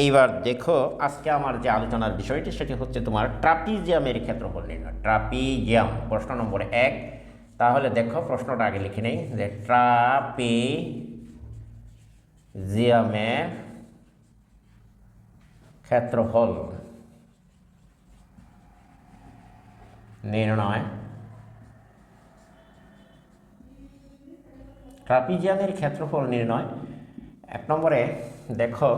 এইবার দেখো আজকে আমার যে আলোচনার বিষয়টি সেটি হচ্ছে তোমার ট্রাপিজিয়ামের ক্ষেত্রফল নির্ণয়। ট্রাপিজিয়াম প্রশ্ন নম্বর 1। তাহলে দেখো প্রশ্নটা আগে লিখে নেই যে ট্রাপিজিয়ামের ক্ষেত্রফল নির্ণয়। ট্রাপিজিয়ামের ক্ষেত্রফল নির্ণয় 1 নম্বরে দেখো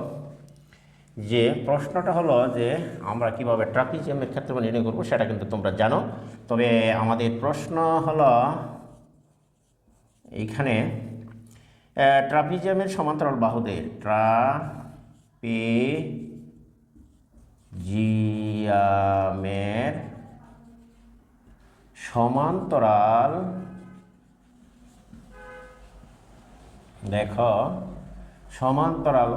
যে প্রশ্নটা হলো যে আমরা কিভাবে ট্রাপিজিয়ামের ক্ষেত্রফল নির্ণয় করব সেটা কিন্তু তোমরা জানো। তবে আমাদের প্রশ্ন হলো এইখানে ট্রাপিজিয়ামের সমান্তরাল বাহুদের ট্রাপিজিয়ামের সমান্তরাল দেখো সমান্তরাল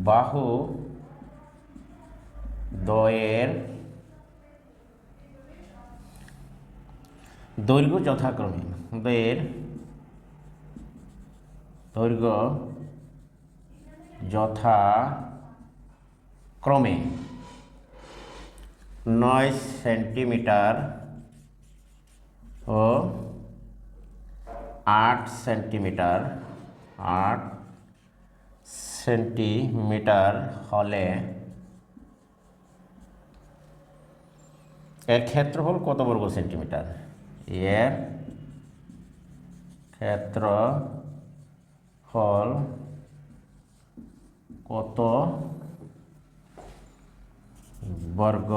বাহু দ্বয়ের দৈর্ঘ্য যথাক্রমে দৈর্ঘ্য যথাক্রমে 9 সেন্টিমিটার ও 8 সেন্টিমিটার হলে এর ক্ষেত্রফল কত বর্গ সেন্টিমিটার? এর ক্ষেত্রফল কত বর্গ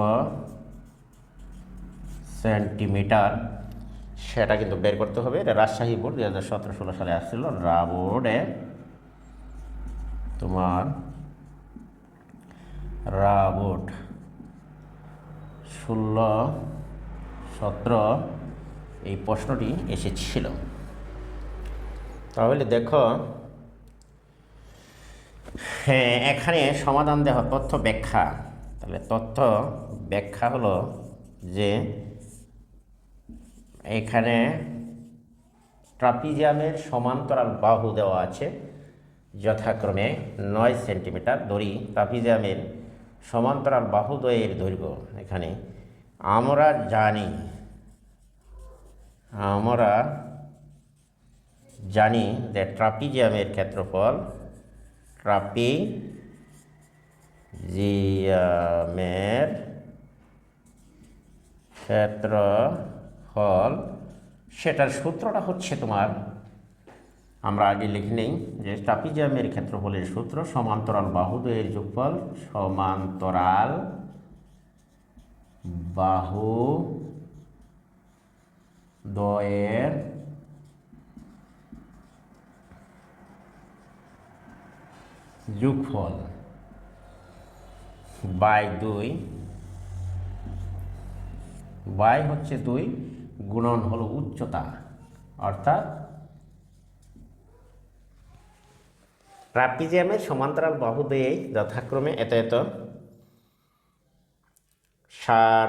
সেন্টিমিটার সেটা কিন্তু বের করতে হবে। এটা রাজশাহী বোর্ড 2017-16 সালে আসছিল। রা বোর্ডে তোমার রা বোর্ড 16-17 এই প্রশ্নটি এসেছিল। তাহলে দেখো হ্যাঁ এখানে সমাধান দেওয়া তথ্য ব্যাখ্যা। তাহলে তথ্য ব্যাখ্যা হলো যে এখানে ট্রাপিজিয়ামের সমান্তরাল বাহু দেওয়া আছে যথাক্রমে 9 সেন্টিমিটার। ধরি ট্রাপিজিয়ামের সমান্তরাল বাহুদ্বয়ের দৈর্ঘ্য এখানে আমরা জানি যে ট্রাপিজিয়ামের ক্ষেত্রফল সেটার সূত্রটা হচ্ছে তোমার আমরা আগে লিখে নেই যে ট্রাপিজিয়ামের ক্ষেত্রফলের সূত্র সমান্তরাল বাহুদ্বয়ের যোগফল সমান্তরাল বাহুদ্বয়ের যোগফল বাই 2 বাই হচ্ছে 2 গুণন হলো উচ্চতা। অর্থাৎ ট্রাপিজিয়ামের সমান্তরাল বাহুদ্বয়ে যথাক্রমে এত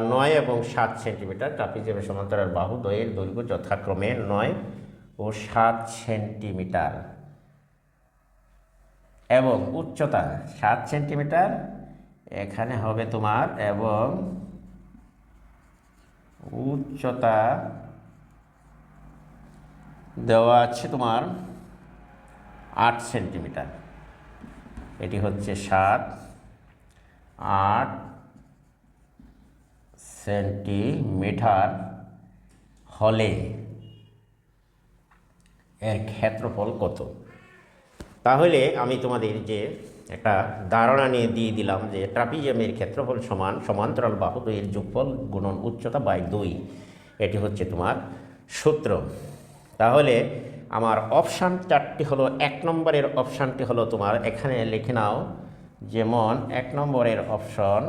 9 এবং 7 সেন্টিমিটার। ট্রাপিজিয়ামের সমান্তরাল বাহুদ্বয়ের দৈর্ঘ্য যথাক্রমে 9 ও 7 সেন্টিমিটার এবং উচ্চতা 7 সেন্টিমিটার এখানে হবে তোমার, এবং উচ্চতা দেওয়া আছে তোমার 8 সেন্টিমিটার। এটি হচ্ছে 7-8 সেন্টিমিটার হলে এর ক্ষেত্রফল কত? তাহলে আমি তোমাদের যে একটা ধারণা নিয়ে দিয়ে দিলাম যে ট্রাপিজিয়ামের ক্ষেত্রফল সমান সমান্তরাল বাহুদ্বয়ের যোগফল গুণন উচ্চতা বাই 2। এটি হচ্ছে তোমার সূত্র। তাহলে আমার অপশান 4টি হলো 1 নম্বরের অপশানটি হলো তোমার এখানে লিখে নাও। যেমন 1 নম্বরের অপশন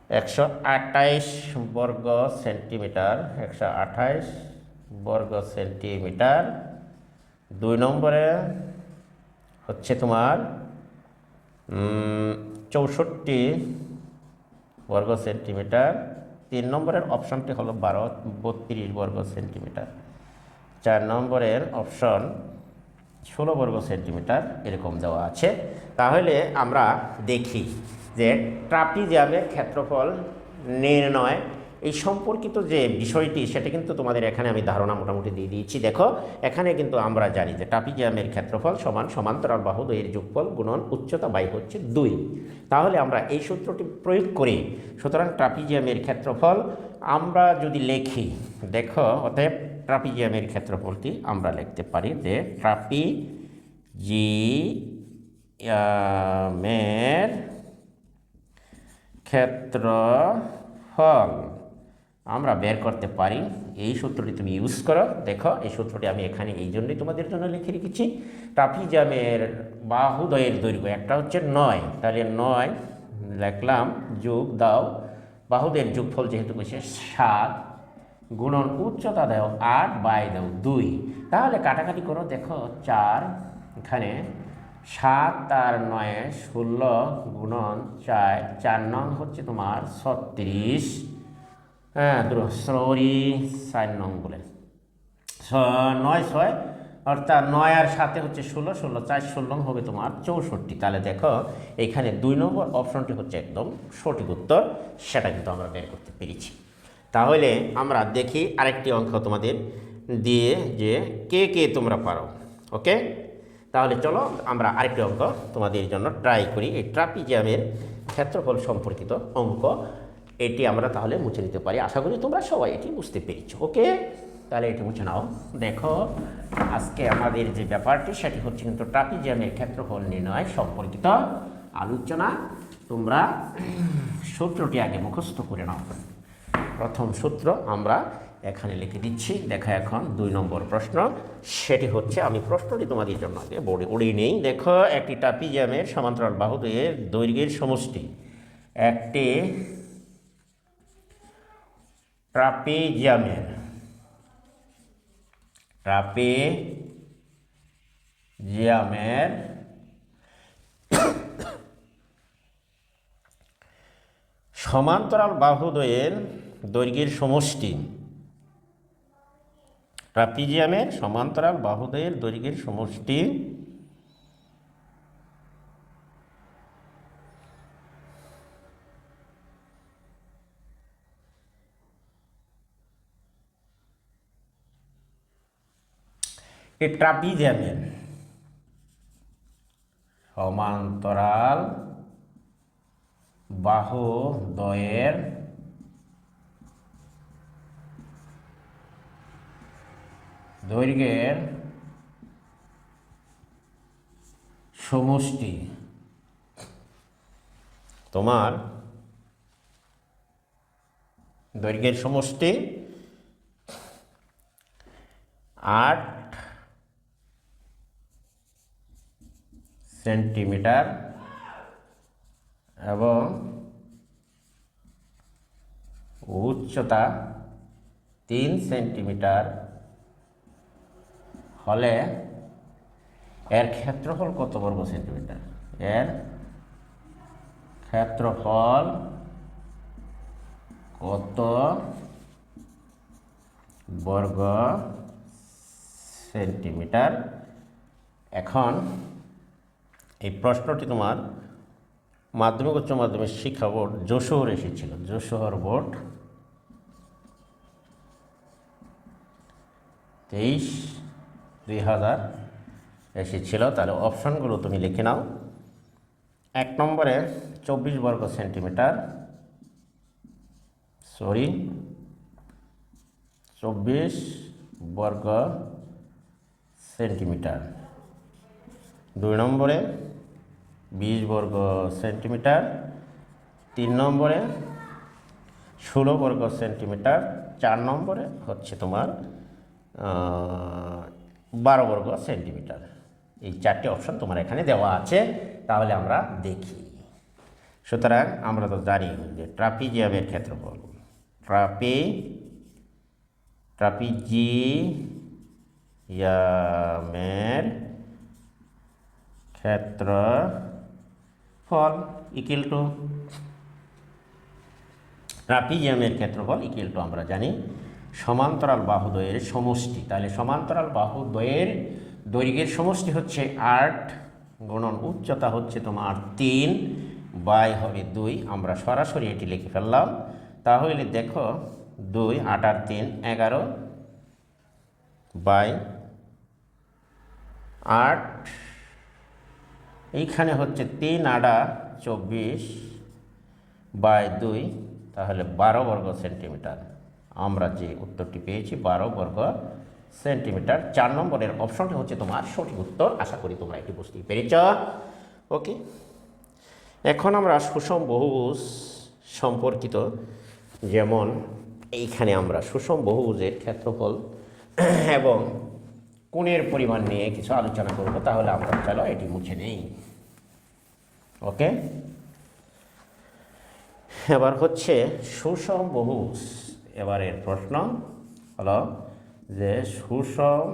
128 বর্গ সেন্টিমিটার, 128 বর্গ সেন্টিমিটার। 2 নম্বরে হচ্ছে তোমার 64 বর্গ সেন্টিমিটার। 3 নম্বরের অপশনটি হলো 32 বর্গ সেন্টিমিটার। 4 নম্বরের অপশন 16 বর্গ সেন্টিমিটার এরকম দেওয়া আছে। তাহলে আমরা দেখি যে ট্রাপিজিয়ামের ক্ষেত্রফল নির্ণয় এই সম্পর্কিত যে বিষয়টি সেটা কিন্তু তোমাদের এখানে আমি ধারণা মোটামুটি দিয়ে দিয়েছি। দেখো এখানে কিন্তু আমরা জানি যে ট্রাপিজিয়ামের ক্ষেত্রফল সমান সমান্তরাল বাহু দ্বয়ের যোগফল গুণন উচ্চতা বাই হচ্ছে 2। তাহলে আমরা এই সূত্রটি প্রয়োগ করি। সুতরাং ট্রাপিজিয়ামের ক্ষেত্রফল আমরা যদি লিখি, দেখো অতএব ট্রাপিজিয়ামের ক্ষেত্রফলটি আমরা লিখতে পারি যে ট্রাপিজিয়ামের ক্ষেত্রফল আমরা বের করতে পারি। এই সূত্রটি তুমি ইউজ করো। দেখো এই সূত্রটি আমি এখানে এই জন্যই তোমাদের জন্য লিখে রেখেছি। ট্রাপিজিয়ামের বাহুদ্বয়ের দৈর্ঘ্য একটা হচ্ছে 9, তাহলে 9 লিখলাম, যোগ দাও বাহুদের যোগফল যেহেতু বসে 7 গুণন উচ্চতা দাও 8 বাই দাও 2। তাহলে কাটাকাটি করো, দেখো 4 এখানে 7 আর 9 16 গুণন 4, 4 নং হচ্ছে তোমার 36। হ্যাঁ সরি 4 নং বলে 9 6 অর্থাৎ 9 আর 7 হচ্ছে 16, 16 4 16 হবে তোমার 64। তাহলে দেখো এইখানে 2 নম্বর অপশনটি হচ্ছে একদম সঠিক উত্তর, সেটা কিন্তু আমরা বের করতে পেরেছি। তাহলে আমরা দেখি আরেকটি অঙ্ক তোমাদের দিয়ে যে কে কে তোমরা পারো। ওকে, তাহলে চলো আমরা আরেকটি অঙ্ক তোমাদের জন্য ট্রাই করি। এই ট্রাপিজিয়ামের ক্ষেত্রফল সম্পর্কিত অঙ্ক, এটি আমরা তাহলে মুছে নিতে পারি। আশা করি তোমরা সবাই এটি বুঝতে পেরেছো। ওকে, তাহলে এটি মুছে নাও। দেখো আজকে আমাদের যে ব্যাপারটি সেটি হচ্ছে কিন্তু ট্রাপিজিয়ামের ক্ষেত্রফল নির্ণয় সম্পর্কিত আলোচনা। তোমরা সূত্রটি আগে মুখস্থ করে নাও। প্রথম সূত্র আমরা এখানে লিখে দিচ্ছি। দেখো এখন 2 নম্বর প্রশ্ন, সেটি হচ্ছে, আমি প্রশ্নটি তোমাদের জন্য আগে বোর্ডে উড়িয়ে নেই। দেখো একটি ট্রাপিজিয়ামের সমান্তরাল বাহুদ্বয়ের দৈর্ঘ্যের সমষ্টি, একটি ট্রাপিজিয়ামের সমান্তরাল বাহুদ্বয়ের দৈর্ঘ্যের সমষ্টি, ট্রাপিজিয়ামের সমান্তরাল বাহুদ্বয়ের দৈর্ঘ্যের সমষ্টি এই ট্রাপিজিয়ামের সমান্তরাল বাহুদ্বয়ের দৈর্ঘ্যের সমষ্টি তোমার দৈর্ঘ্যের সমষ্টি 8 সেন্টিমিটার এবং উচ্চতা 3 সেন্টিমিটার হলে এর ক্ষেত্রফল কত বর্গ সেন্টিমিটার? এর ক্ষেত্রফল কত বর্গ সেন্টিমিটার? এখন এই প্রশ্নটি তোমার মাধ্যমিক উচ্চ মাধ্যমিক শিক্ষা বোর্ড যশোর এসেছিল, যশোর বোর্ড 23/2000 এসেছিল। তাহলে অপশানগুলো তুমি লিখে নাও। 1 নম্বরে 24 বর্গ সেন্টিমিটার, 24 বর্গ সেন্টিমিটার। 2 নম্বরে 20 বর্গ সেন্টিমিটার। 3 নম্বরে 16 বর্গ সেন্টিমিটার। 4 নম্বরে হচ্ছে তোমার 12 বর্গ সেন্টিমিটার। এই 4টি অপশন তোমার এখানে দেওয়া আছে। তাহলে আমরা দেখি। সুতরাং আমরা তো জানি যে ট্রাপিজিয়ামের ক্ষেত্রফল, ট্রাপিজিয়ামের ক্ষেত্রফল ইকুয়াল টু ট্রাপিজিয়ামের ক্ষেত্রফল ইকুয়াল টু আমরা জানি সমান্তরাল বাহুদ্বয়ের সমষ্টি। তাহলে সমান্তরাল বাহুদ্বয়ের দৈর্ঘ্যের সমষ্টি হচ্ছে 8 গুণন উচ্চতা হচ্ছে তোমার 3 বাই হবে 2। আমরা সরাসরি এটি লিখে ফেললাম। তাহলে দেখো 2 8 আর 3 11 বাই 8, এইখানে হচ্ছে 3 8 24 বাই 2, তাহলে 12 বর্গ সেন্টিমিটার। আমরা যে উত্তরটি পেয়েছি 12 বর্গ সেন্টিমিটার। 4 নম্বরের অপশনটি হচ্ছে তোমার সঠিক উত্তর। আশা করি তোমরা এটি বুঝতেই পেরেছ। ওকে, এখন আমরা সুষম বহুভুজ সম্পর্কিত, যেমন এইখানে আমরা সুষম বহুভুজের ক্ষেত্রফল এবং কোণের পরিমাণ নিয়ে কিছু আলোচনা করব। তাহলে আমরা চলো এটি মুছে নেই। ওকে, এবার হচ্ছে সুষম বহুভুজ। এবারের প্রশ্ন হলো যে সুষম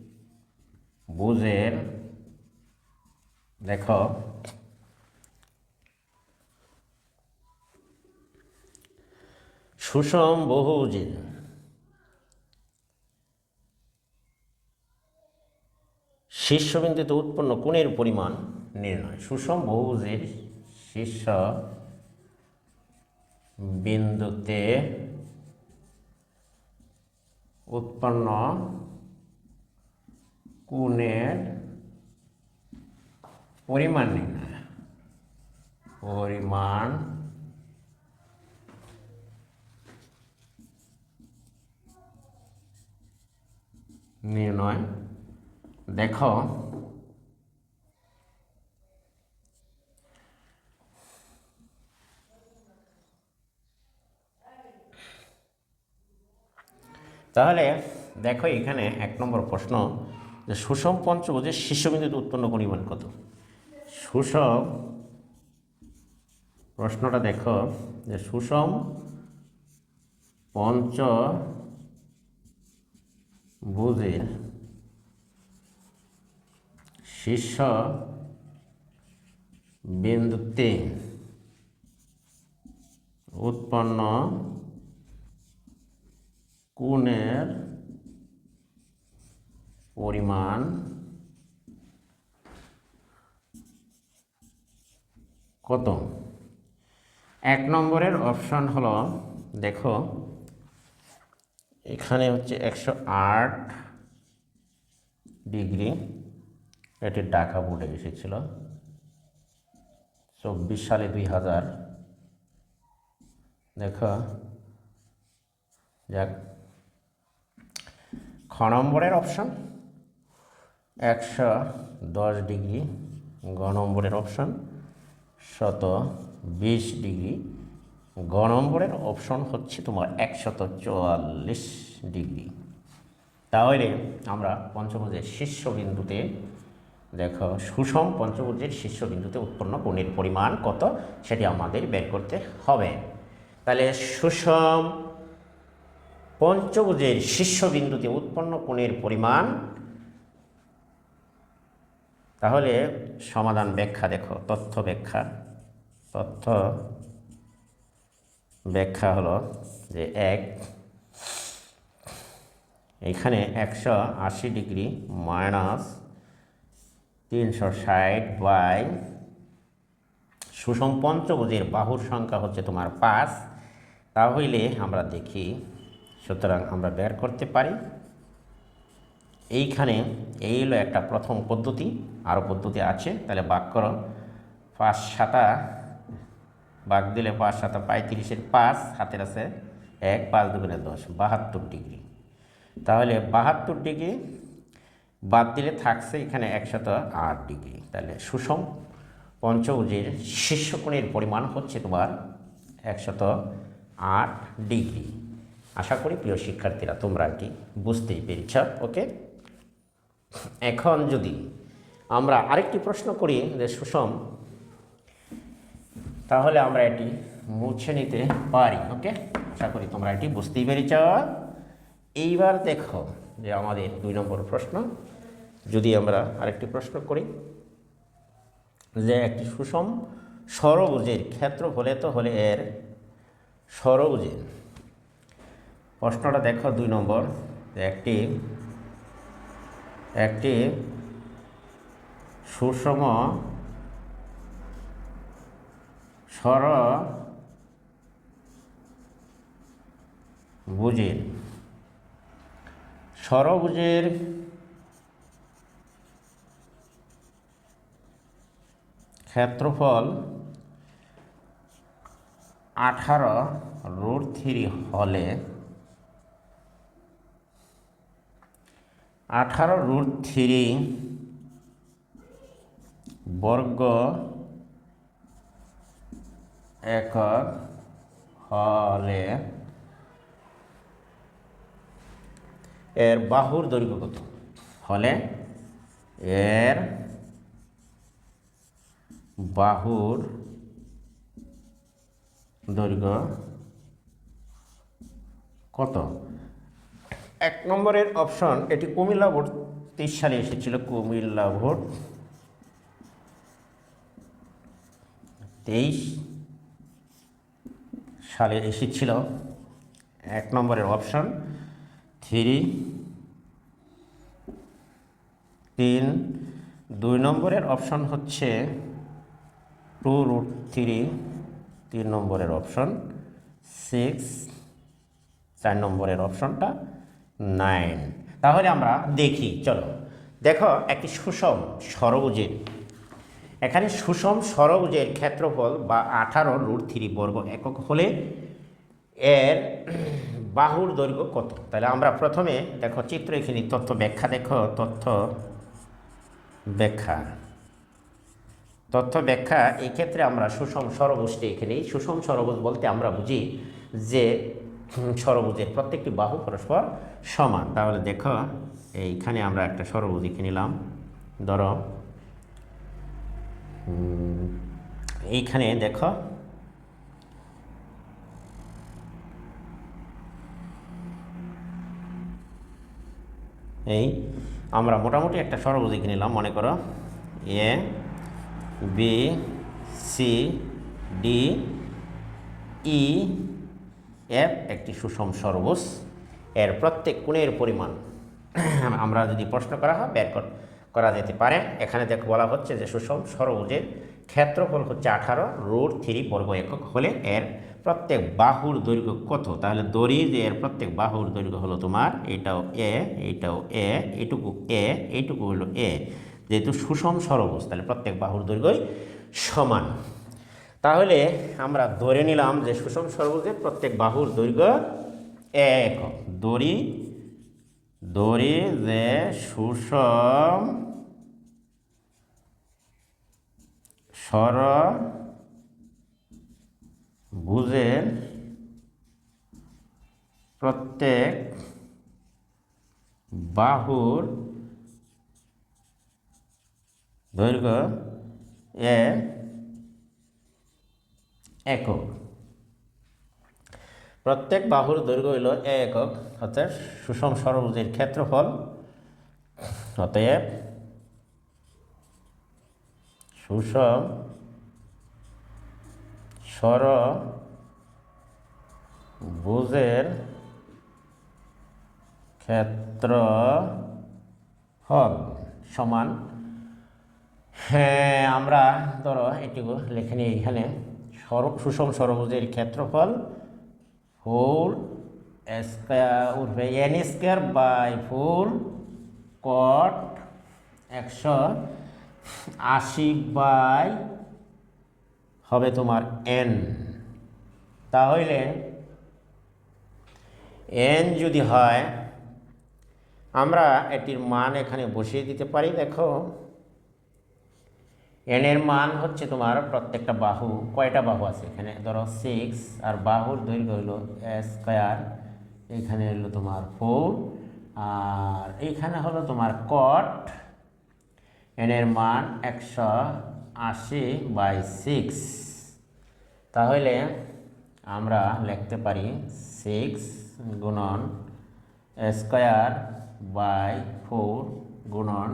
বহুভুজের দেখো সুষম বহুভুজের শীর্ষবিন্দুতে উৎপন্ন কোণের পরিমাণ নির্ণয়। সুষম বহুভুজের শীর্ষ বিন্দুতে উৎপন্ন কোণের পরিমাণ নির্ণয়। পরিমাণ নির্ণয় দেখো তাহলে দেখো এখানে 1 নম্বর প্রশ্ন যে সুষম পঞ্চভুজের শীর্ষবিন্দুতে উৎপন্ন পরিমাণ কত। সুষম প্রশ্নটা দেখো যে সুষম পঞ্চভুজের শীর্ষ বিন্দুতে উৎপন্ন কোণের পরিমাণ কত। 1 নম্বরের অপশন হলো দেখো এখানে হচ্ছে 108 ডিগ্রি, এটি ঢাকা বোর্ডে এসেছিল 24 সালে 2000। দেখো যাক, খ নম্বরের অপশন 110 ডিগ্রি, গ নম্বরের অপশন 120 ডিগ্রি, গ নম্বরের অপশন হচ্ছে তোমার 144 ডিগ্রি। তাহলে আমরা পঞ্চভুজের শীর্ষবিন্দুতে দেখো সুষম পঞ্চভুজের শীর্ষবিন্দুতে উৎপন্ন কোণের পরিমাণ কত সেটি আমাদের বের করতে হবে। তাহলে সুষম পঞ্চভুজের শীর্ষবিন্দুতে উৎপন্ন কোণের পরিমাণ, তাহলে সমাধান ব্যাখ্যা দেখো, তথ্য ব্যাখ্যা হলো যে এইখানে 180 ডিগ্রি মাইনাস 360 বাই সুষম পঞ্চভুজের বাহুর সংখ্যা হচ্ছে তোমার 5। তাহলে আমরা দেখি, সুতরাং আমরা বের করতে পারি এইখানে এই হলো একটা প্রথম পদ্ধতি, আরও পদ্ধতি আছে। তাহলে ভাগ করো, 5 7 ভাগ দিলে 5 7 35-এর 5 হাতের আছে 1, 5 2 10, 72 ডিগ্রি। তাহলে 72 ডিগ্রি বাদ দিলে থাকছে এখানে 108 ডিগ্রি। তাহলে সুষম পঞ্চভুজের শীর্ষকোণের পরিমাণ হচ্ছে তোমার 108 ডিগ্রি। আশা করি প্রিয় শিক্ষার্থীরা তোমরা এটি বুঝতেই পেরেছ। ওকে, এখন যদি আমরা আরেকটি প্রশ্ন করি যে সুষম, তাহলে আমরা এটি মুছে নিতে পারি। ওকে, আশা করি তোমরা এটি বুঝতেই পেরেছ। এইবার দেখো যে আমাদের 2 নম্বর প্রশ্ন, যদি আমরা আরেকটি প্রশ্ন করি যে একটি সুষম ষড়ভুজের ক্ষেত্রফল এত হলে এর ষড়ভুজের, প্রশ্নটা দেখো 2 নম্বর, একটি একটি সুষম ষড়ভুজের ক্ষেত্রফল 18√3 হলে 18√3 বর্গ একক হলে এর বাহুর দৈর্ঘ্য কত? হলে এর বাহুর দৈর্ঘ্য কত? 1 নম্বরের অপশন, এটি কুমিল্লা বোর্ড 23 সালে এসেছিল। কুমিল্লা বোর্ড 23 সালে এসেছিল। 1 নম্বরের অপশন 3। 2 নম্বরের অপশন হচ্ছে 2√3। 3 নম্বরের অপশন 6। 4 নম্বরের অপশনটা 9। তাহলে আমরা দেখি, চলো দেখো, একটি সুষম ষড়ভুজের, এখানে সুষম ষড়ভুজের ক্ষেত্রফল বা 18√3 বর্গ একক হলে এর বাহুর দৈর্ঘ্য কত? তাহলে আমরা প্রথমে দেখো চিত্র এখানে তথ্য ব্যাখ্যা, দেখো তথ্য ব্যাখ্যা। এই ক্ষেত্রে আমরা সুষম ষড়ভুজটি, এখানে সুষম ষড়ভুজ বলতে আমরা বুঝি যে ষড়ভুজের প্রত্যেকটি বাহু পরস্পর সমান। তাহলে দেখো এইখানে আমরা একটা ষড়ভুজ এঁকে নিলাম। ধরো এইখানে দেখো এই আমরা মোটামুটি একটা ষড়ভুজ এঁকে নিলাম। মনে করো A B C D E F একটি সুষম ষড়ভুজ। এর প্রত্যেক কোণের পরিমাণ আমরা যদি প্রশ্ন করা হয় বের করা যেতে পারে। এখানে দেখো বলা হচ্ছে যে সুষম ষড়ভুজের ক্ষেত্রফল হচ্ছে 18√3 বর্গ একক হলে এর প্রত্যেক বাহুর দৈর্ঘ্য কত? তাহলে ধরি যে এর প্রত্যেক বাহুর দৈর্ঘ্য হলো তোমার এইটাও এ, এইটাও এ, এইটুকু এ, এইটুকু হলো এ। যেহেতু সুষম ষড়ভুজ তাহলে প্রত্যেক বাহুর দৈর্ঘ্যই সমান। তাহলে আমরা ধরে নিলাম যে সুষম ষড়ভুজের প্রত্যেক বাহুর দৈর্ঘ্য একক। ধরি যে সুষম ষড়ভুজের প্রত্যেক বাহুর দৈর্ঘ্য একক। প্রত্যেক বাহুর দৈর্ঘ্য হইল একক, অর্থাৎ সুষম ষড়ভুজের ক্ষেত্রফল। অতএব সুষম ষড়ভুজের ক্ষেত্রফল সমান, হ্যাঁ আমরা ধরো এটুকু লিখে নিই এখানে, সুষম ষড়ভুজের ক্ষেত্রফল হোল স্কয়ার উঠবে n² / 4 180 হবে তোমার n। তাহলে n যদি হয় আমরা এটির মান এখানে বসিয়ে দিতে পারি। দেখো n এর মান হচ্ছে তোমার প্রত্যেকটা বাহু, কয়টা বাহু আছে এখানে? ধরো 6, আর বাহুর দৈর্ঘ্য হলো স্কয়ার, এখানে হলো তোমার 4, আর এইখানে হলো তোমার কট। n এর মান 180/6। তাহলে আমরা লিখতে পারি 6 গুণন স্কয়ার/4 গুণন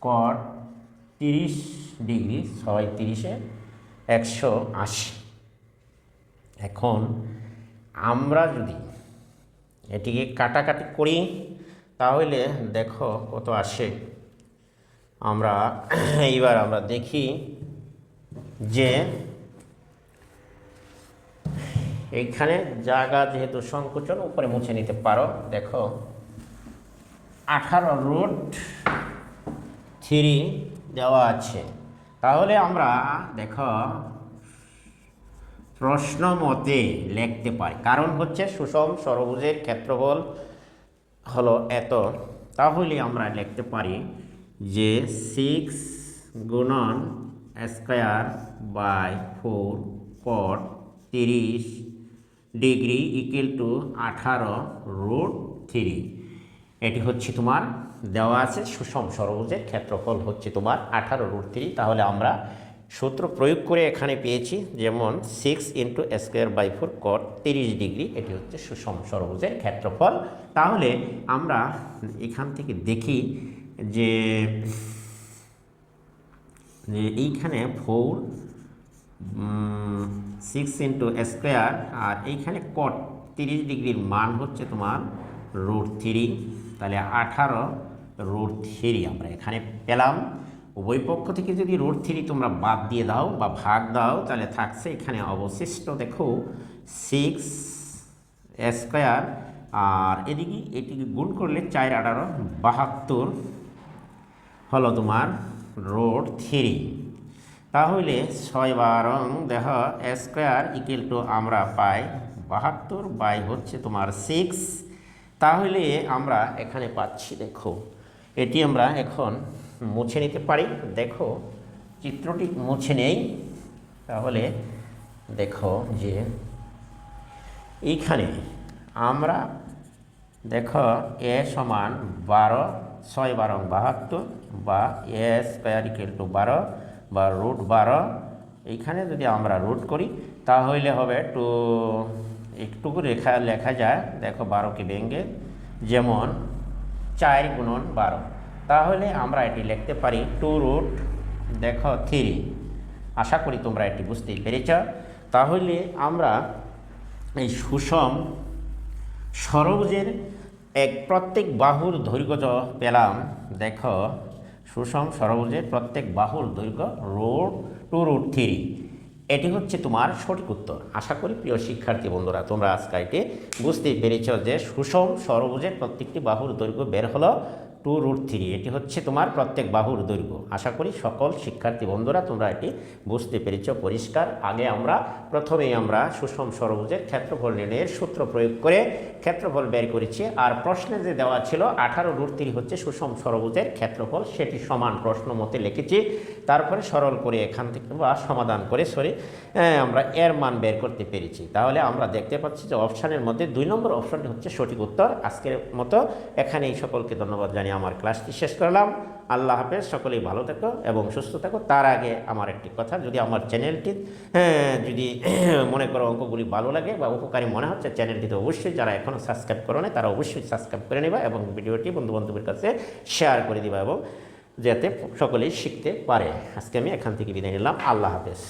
কট 30 ডিগ্রি, সবাই 30-এ 180। এখন আমরা যদি এটিকে কাটাকাটি করি, তাহলে দেখো কত আসে। আমরা এইবার আমরা দেখি যে এইখানে জায়গা যেহেতু সংকোচন, উপরে মুছে নিতে পারো। দেখো 18√3 দেওয়া আছে। তাহলে আমরা দেখো প্রশ্ন মতে লিখতে পারি, কারণ হচ্ছে সুষম ষড়ভুজের ক্ষেত্রফল হলো এত। তাহলে আমরা লিখতে পারি যে 6 গুণন square by 4 cot 30 degree equal to 18√3। এটি হচ্ছে তোমার দেওয়া আছে সুষম ষড়ভুজের ক্ষেত্রফল হচ্ছে তোমার 18√3। তাহলে আমরা সূত্র প্রয়োগ করে এখানে পেয়েছি, যেমন 6 into square by 4 cot 30 degree, এটি হচ্ছে সুষম ষড়ভুজের ক্ষেত্রফল। তাহলে আমরা এখান থেকে দেখি যে এইখানে 6 ইন্টু স্কোয়ার, আর এইখানে cot 30 ডিগ্রির মান হচ্ছে তোমার √3। তাহলে 18√3 আমরা এখানে পেলাম। উভয় পক্ষ থেকে যদি √3 তোমরা বাদ দিয়ে দাও বা ভাগ দাও, তাহলে থাকছে এখানে অবশিষ্ট দেখো 6 স্কোয়ার, আর এদিকে এটিকে গুণ করলে 4 18 72 হলো তোমার √3। তাহলে 6 12 দেখ স্কোয়ার ইকুয়াল টু আমরা পাই 72 বাই হচ্ছে তোমার 6। তাহলে আমরা এখানে পাচ্ছি, দেখো এটি আমরা এখন মুছে নিতে পারি। দেখো চিত্রটি মুছে নেই, তাহলে দেখো যে এইখানে আমরা দেখো এ সমান 12, 6 12 72 বা এ স্কোয়ার ইকুয়াল টু 12 বা √12। এইখানে যদি আমরা রুট করি তাহলে হবে একটুকু লেখা যায়। দেখো 12কে ভেঙে যেমন 4 গুণন 12, তাহলে আমরা এটি লিখতে পারি 2√3। আশা করি তোমরা এটি বুঝতেই পেরেছ। তাহলে আমরা এই সুষম ষড়ভুজের প্রত্যেক বাহুর দৈর্ঘ্য পেলাম। দেখো সুষম ষড়ভুজের প্রত্যেক বাহুর দৈর্ঘ্য √2√3। এটি হচ্ছে তোমার সঠিক উত্তর। আশা করি প্রিয় শিক্ষার্থী বন্ধুরা তোমরা আজকে এটি বুঝতেই পেরেছ যে সুষম ষড়ভুজের প্রত্যেকটি বাহুর দৈর্ঘ্য বের হলো 2√3। এটি হচ্ছে তোমার প্রত্যেক বাহুর দৈর্ঘ্য। আশা করি সকল শিক্ষার্থী বন্ধুরা তোমরা এটি বুঝতে পেরেছ পরিষ্কার। আগে প্রথমেই আমরা সুষম ষড়ভুজের ক্ষেত্রফল নির্ণয়ের সূত্র প্রয়োগ করে ক্ষেত্রফল বের করেছি, আর প্রশ্নে যে দেওয়া ছিল 18√3 হচ্ছে সুষম ষড়ভুজের ক্ষেত্রফল, সেটি সমান প্রশ্ন মতে লিখেছি। তারপরে সরল করে এখান থেকে বা সমাধান করে আমরা এর মান বের করতে পেরেছি। তাহলে আমরা দেখতে পাচ্ছি যে অপশানের মধ্যে 2 নম্বর অপশনটি হচ্ছে সঠিক উত্তর। আজকের মতো এখানেই সকলকে ধন্যবাদ জানিয়ে আমার ক্লাসটি শেষ করলাম। আল্লাহ হাফেজ, সকলেই ভালো থাকো এবং সুস্থ থাকো। তার আগে আমার একটি কথা, যদি আমার চ্যানেলটি যদি মনে করো অঙ্কগুলি ভালো লাগে বা উপকারী মনে হচ্ছে, চ্যানেলটিতে অবশ্যই যারা এখনও সাবস্ক্রাইব করো না তারা অবশ্যই সাবস্ক্রাইব করে নেবা এবং ভিডিওটি বন্ধুবান্ধবের কাছে শেয়ার করে দিবা এবং যাতে সকলেই শিখতে পারে। আজকে আমি এখান থেকে বিদায় নিলাম। আল্লাহ হাফেজ।